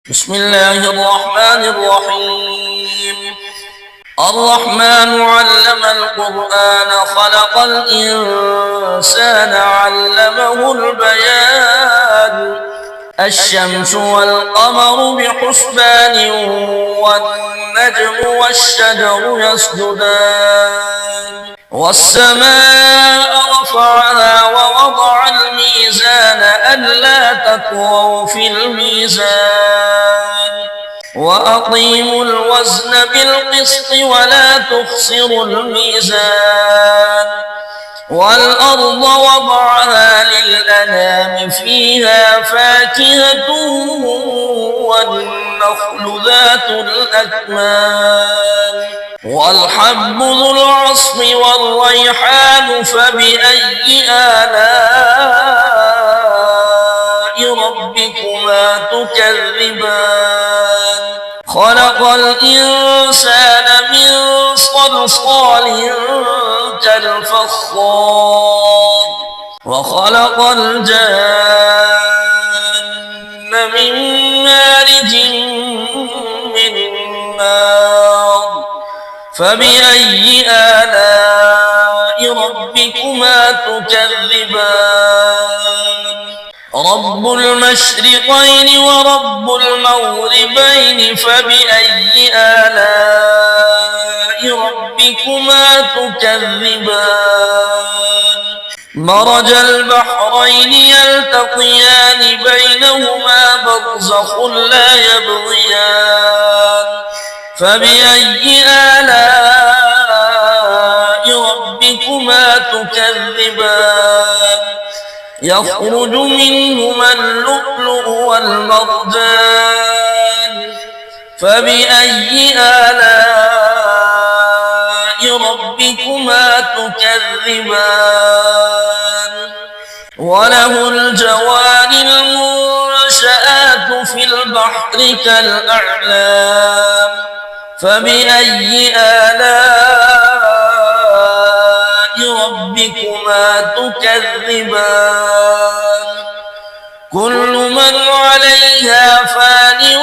بسم الله الرحمن الرحيم. الرحمن علم القرآن خلق الإنسان علمه البيان. الشمس والقمر بحسبان والنجم والشجر يسجدان والسماء رفعها ووضع الميزان ألا تطغوا في الميزان وأقيموا الوزن بالقسط ولا تخسروا الميزان والأرض وضعها للأنام فيها فاكهة والنخل ذات الأكمام والحب ذو العصف والريحان فبأي آلاء ربكما تكذبان خلق الإنسان من صلصال كالفخار وخلق الجان من مارج من نار فبأي آلاء ربكما تكذبان رب المشرقين ورب المغربين فبأي آلاء ربكما تكذبان مرج البحرين يلتقيان بينهما برزخ لا يبغيان فبأي آلاء ربكما تكذبان يخرج منهما اللؤلؤ والمرجان فبأي آلاء ربكما تكذبان وله الجوار المنشآت في البحر كالأعلام فبأي آلاء ربكما تكذبان كل من عليها فان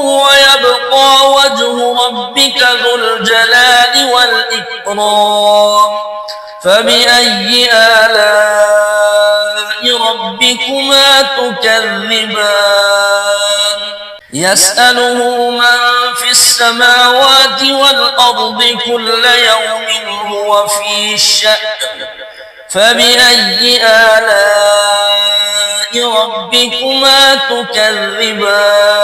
ويبقى وجه ربك ذو الجلال والإكرام فبأي آلاء ربكما تكذبان يسأله من في السماوات والأرض كل يوم هو في شأن فبأي آلاء ربكما تكذبان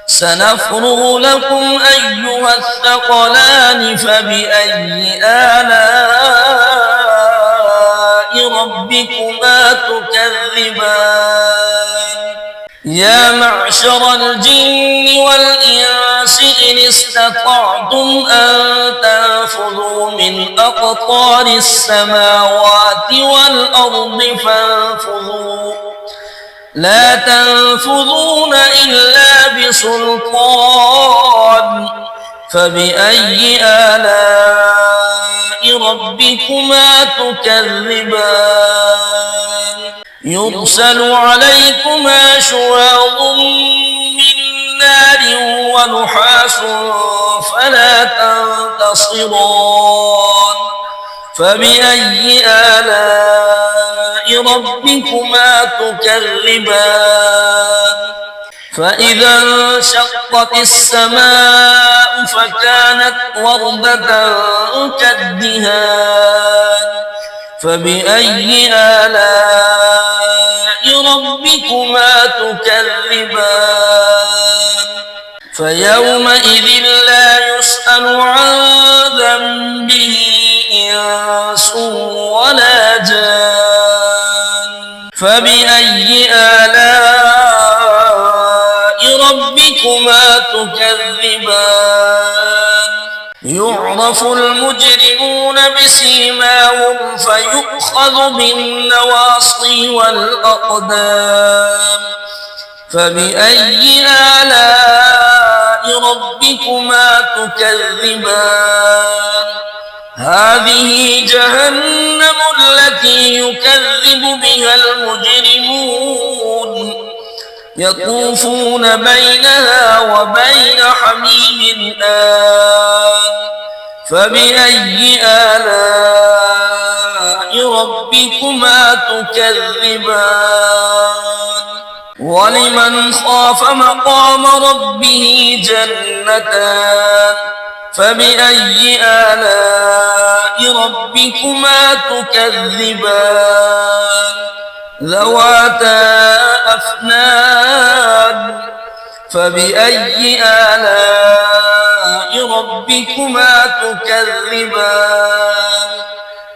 سنفرغ لكم أيها الثقلان فبأي آلاء ربكما تكذبان يا معشر الجن والإنس إن استطعتم أن تنفذوا من أقطار السماوات والأرض فانفذوا لا تنفذون إلا بسلطان فبأي آلاء ربكما تكذبان يرسل عليكما شواظ من نار ونحاس فلا تنتصران فبأي آلاء ربكما تكذبان فإذا انشقت السماء فكانت وردة كالدهان فبأي آلاء ربكما تكذبان فيومئذ لا يسأل عن ذنبه إنس ولا جان فبأي آلاء ربكما تكذبان يعرف المجرمون بسيماهم فيؤخذ بالنواصي والأقدام فبأي آلاء ربكما تكذبان هذه جهنم التي يكذب بها المجرمون يطوفون بينها وبين حميم آن فبأي آلاء ربكما تكذبان ولمن خاف مقام ربه جنتان فبأي آلاء ربكما تكذبان ذواتا أفنان فبأي آلاء ربكما تكذبان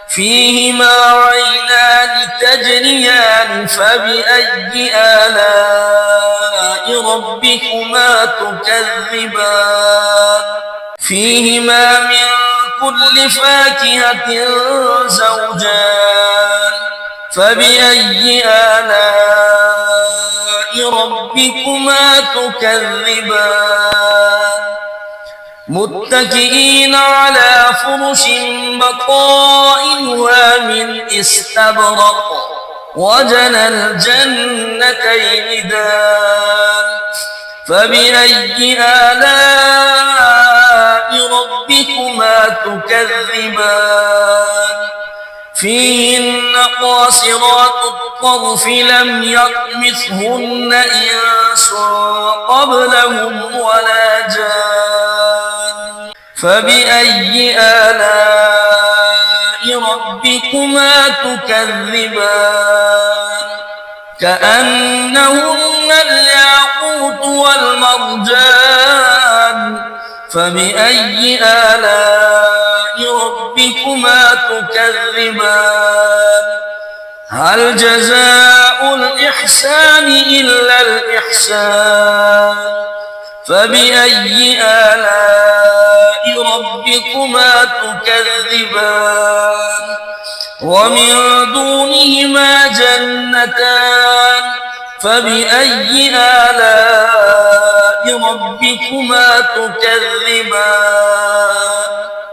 فيهما عينان تجريان فبأي آلاء ربكما تكذبان فيهما من كل فاكهة زوجان فبأي آلاء ربكما تكذبان متكئين على فرش بطائنها من استبرق وجنى الجنتين دان فبأي آلاء ربكما تكذبان فيهن قاصرات الطرف لم يطمثهن إنس قبلهم ولا جان فبأي آلاء ربكما تكذبان كأنهن الياقوت والمرجان فبأي آلاء ربكما تكذبان هل جزاء الإحسان إلا الإحسان فبأي آلاء ربكما تكذبان ومن دونهما جنتان فبأي آلاء ربكما تكذبان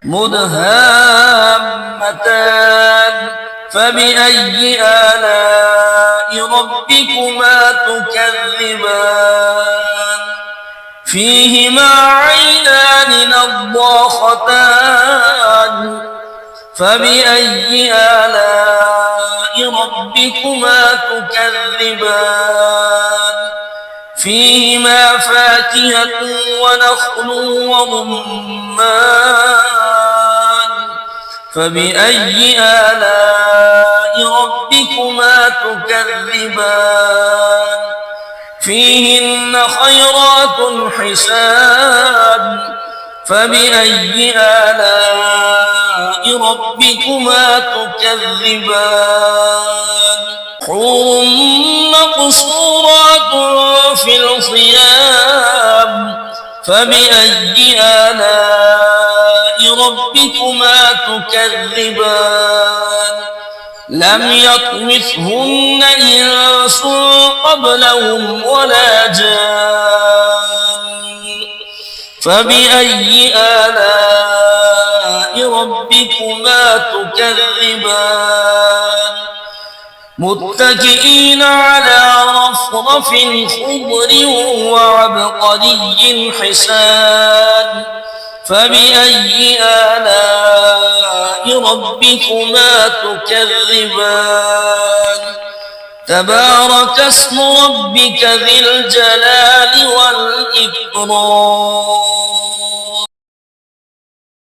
مدهامتان فبأي آلاء ربكما تكذبان فيهما عينان نضاختان فبأي آلاء ربكما تكذبان فيهما فاكهة ونخل ورمان فبأي آلاء ربكما تكذبان فيهن خيرات حسان فبأي آلاء ربكما تكذبان حور مقصورات في الخيام فبأي آلاء ربكما تكذبان لم يطمثهن إنس قبلهم ولا جان فبأي آلاء ربكما تكذبان متكئين على رفرف خضر وعبقري حسان فبأي آلاء ربكما تكذبان تبارك اسم ربك ذي الجلال والإكرام